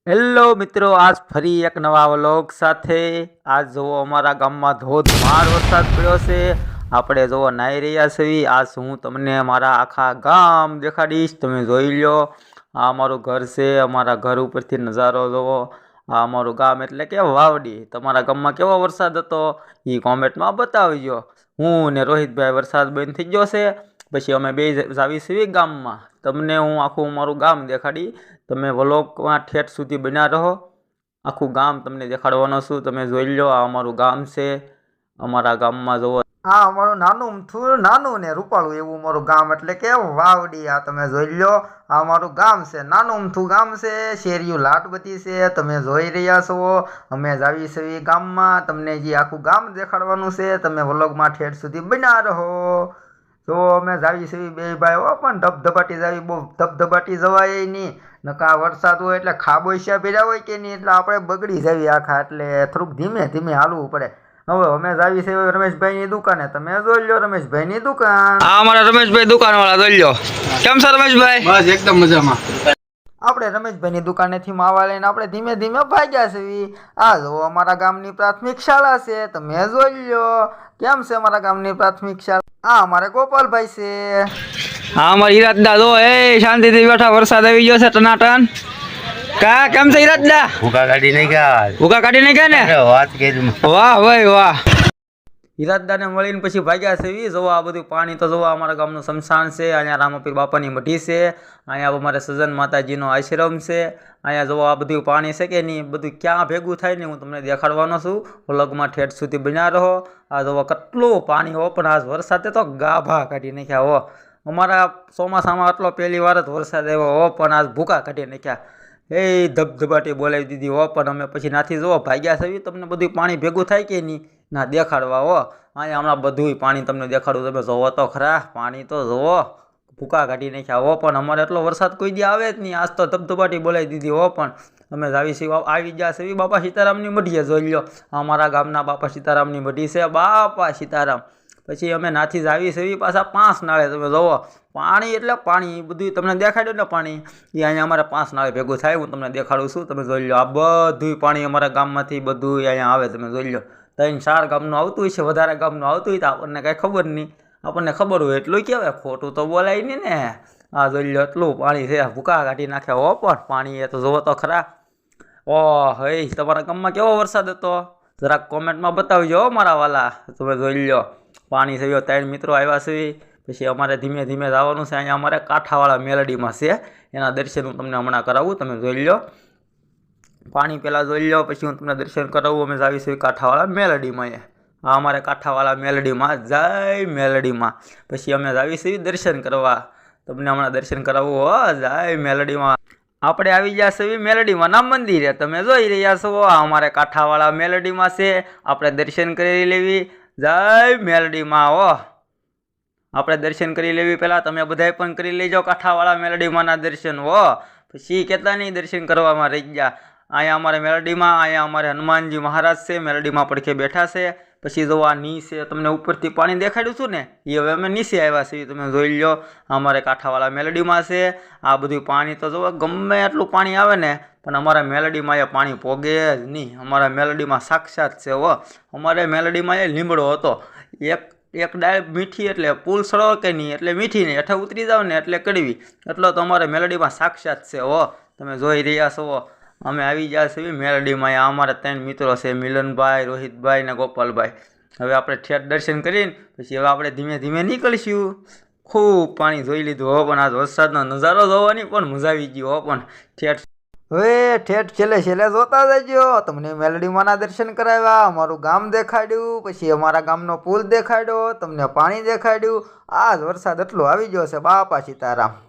Hello મિત્રો, આજ ફરી એક નવા વ્લોગ સાથે આજ જુઓ અમારા ગામમાં ધોધમાર વરસાદ પડ્યો છે। આપણે જુઓ નાહી રહ્યા છીએ। આજ હું તમને મારા આખા ગામ દેખાડીશ, તમે જોઈ લો। આ અમારું ઘર છે, અમારા ઘર ઉપરથી નજારો જુઓ। આ અમારું ગામ એટલે કે વાવડી। તમારા ગામમાં કેવો વરસાદ હતો એ કોમેન્ટમાં બતાવજો। હું ને રોહિતભાઈ વરસાદ બંધ થઈ ગયો છે, પછી અમે બે જાવી છીએ ગામમાં। તમને હું આખું મારું ગામ દેખાડી, તમે વ્લોગમાં ઠેઠ સુધી બન્યા રહો। આખું ગામ તમને દેખાડવાનો છું, તમે જોઈ લો। આ અમારું ગામ છે। અમારા ગામમાં જુઓ, આ અમારું નાનું ને રૂપાળું એવું અમારું ગામ એટલે કે વાવડી। આ તમે જોઈ લો, આ અમારું ગામ છે, નાનું અમથું ગામ છે। શેરીયું લાટ બધી છે, તમે જોઈ રહ્યા છો। અમે જાવી છીએ ગામમાં, તમને જે આખું ગામ દેખાડવાનું છે, તમે વ્લોગમાં ઠેઠ સુધી બન્યા રહો। તો અમે જાવી છીએ બે ભાઈઓ, પણ ધબધબાટી જાવી, બહુ ધબધબાટી જવાય નહીં, નકા વરસાદ હોય એટલે ખાબોચિયા ભર્યા હોય કે નહીં, એટલે આપણે બગડી જાવી આખા, એટલે થોડુંક ધીમે ધીમે હાલવું પડે। હવે અમે જાવી છીએ રમેશભાઈની દુકાને, તમે જોઈ લો રમેશભાઈની દુકાન। આ અમારા રમેશભાઈ દુકાન વાળા જોઈ લો, કેમ છે રમેશભાઈ? બસ એકદમ મજામાં। આપણે રમેશભાઈની દુકાનેથી માવા લઈને આપણે ધીમે ધીમે ભાગ્યા છીએ। આ જો અમારા ગામની પ્રાથમિક શાળા છે, તમે જોઈ લો કેમ છે અમારા ગામની પ્રાથમિક શાળા। આ અમારે ગોપાલભાઈ છે। હા અમારા ઈરાદા જો એ શાંતિથી બેઠા, વરસાદ આવી ગયો છે ટનાટન। કા કેમ છે ઈરાદા? ભૂકા કાઢી નહીં ગયા, ભૂકા કાઢી નહીં ગયા ને? વાત કરી, વાહ ભાઈ વાહ। ઈરાદાને મળીને પછી ભાગ્યા છે। જોવો આ બધું પાણી તો જોવો, અમારા ગામનું શમશાન છે, અહીંયા રામાપીર બાપાની મઢી છે, અહીંયા અમારે સજન માતાજીનો આશ્રમ છે। અહીંયા જોવો આ બધું પાણી છે કે નહીં, બધું ક્યાં ભેગું થાય ને હું તમને દેખાડવાનો છું। વ્લોગમાં ઠેઠ સુધી બન્યા રહો। આ જોવો કેટલું પાણી હો, પણ આજ વરસાદે તો ગાભા કાઢી નાખ્યા હો। અમારા ચોમાસામાં આટલો પહેલી વાર જ વરસાદ આવ્યો હો, પણ આજ ભૂકા કાઢી નાખ્યા। એ ધબધબાટી બોલાવી દીધી હો, પણ અમે પછી નાથી જોવો ભાગ્યા છે। તમને બધું પાણી ભેગું થાય કે નહીં ના દેખાડવા હો। અહીંયા હમણાં બધું પાણી તમને દેખાડું, તમે જોવો તો ખરા, પાણી તો જોવો ભૂકા કાઢી નાખ્યા હો। પણ અમારે એટલો વરસાદ કોઈ દી આવે જ નહીં, આજ તો ધબધબાટી બોલાવી દીધી હો। પણ અમે આવી ગયા છે બાપા સીતારામની મઢીએ, જોઈ લો અમારા ગામના બાપા સીતારામની મઢી છે, બાપા સીતારામ। પછી અમે નાથી જ આવી છીએ પાછા 5 નાળે, તમે જોવો પાણી એટલે પાણી બધું તમને દેખાડ્યું ને પાણી, એ અહીંયા અમારે 5 નાળે ભેગું થાય, હું તમને દેખાડું છું, તમે જોઈ લો। આ બધું પાણી અમારા ગામમાંથી બધું અહીંયા આવે, તમે જોઈ લો। 3-4 ગામનું આવતું હોય છે, વધારે ગામનું આવતું હોય તો આપણને કાંઈ ખબર નહીં, આપણને ખબર હોય એટલું કહેવાય, ખોટું તો બોલાય નહીં ને। આ જોઈ લો એટલું પાણી છે, ભૂકા કાઢી નાખ્યા હો, પણ પાણી એ તો જોવો તો ખરા। ઓહ હે, તમારા ગામમાં કેવો વરસાદ હતો જરાક કોમેન્ટમાં બતાવજો મારા વાલા, તમે જોઈ લો। પાણી છે, 3 મિત્રો આવ્યા છે, પછી અમારે ધીમે ધીમે જવાનું છે। અહીંયા અમારે કાંઠાવાળા મેલડીમાં છે, એના દર્શન હું તમને હમણાં કરાવું, તમે જોઈ લો। પાણી પહેલાં જોઈ લો, પછી હું તમને દર્શન કરાવું। અમે જાવી છીએ કાંઠાવાળા મેલડીમાં। આ અમારે કાંઠાવાળા મેલડીમાં, જય મેલડીમાં। પછી અમે જાવી છીએ દર્શન કરવા, તમને હમણાં દર્શન કરાવવું હો, જય મેલડીમાં। આપણે આવી ગયા છીએ મેલડીમાં ના મંદિરે, તમે જોઈ રહ્યા છો। આ અમારે કાંઠાવાળા મેલડીમાં છે, આપણે દર્શન કરી લેવી, જય મેલડીમાં હો। આપણે દર્શન કરી લેવી પહેલાં, તમે બધાય પણ કરી લેજો કાંઠાવાળા મેલડીમાંના દર્શન હો, પછી કેટલા નહીં દર્શન કરવામાં રહી ગયા। અહીંયા અમારે મેલડીમાં, અહીંયા અમારે હનુમાનજી મહારાજ છે, મેલડીમાં પડખે બેઠા છે। પછી જો આ નીચે તમને ઉપરથી પાણી દેખાડ્યું છું ને, એ હવે અમે નીચે આવ્યા છીએ, તમે જોઈ લો। અમારે કાંઠાવાળા મેલડીમાં છે। આ બધું પાણી તો જો ગમે એટલું પાણી આવે ને, પણ અમારા મેલડીમાં એ પાણી પોગે જ નહીં। અમારા મેલડીમાં સાક્ષાત છે હો। અમારે મેલડીમાં એ લીમડો હતો, એક ડાળ મીઠી એટલે પુલ સડો કે નહીં એટલે મીઠી નહીં, હેઠે ઉતરી જાવ ને એટલે કડવી, એટલો તો અમારે મેલડીમાં સાક્ષાત છે હો, તમે જોઈ રહ્યા છો। અમે આવી ગયા છીએ મેલડીમાં। આ અમારા 3 મિત્રો છે, મિલનભાઈ, રોહિતભાઈ ને ગોપાલભાઈ। હવે આપણે ઠેઠ દર્શન કરીને પછી હવે આપણે ધીમે ધીમે નીકળીશું। ખૂબ પાણી જોઈ લીધું હો, પણ આજ વરસાદનો નજારો જોવાની પણ મજા આવી ગઈ હો। પણ ઠેઠ છેલ્લે જોતા જજો, તમને મેલડીમાંના દર્શન કરાવ્યા, અમારું ગામ દેખાડ્યું, પછી અમારા ગામનો પુલ દેખાડ્યો, તમને પાણી દેખાડ્યું। આજ વરસાદ એટલો આવી ગયો છે, બાપા સીતારામ।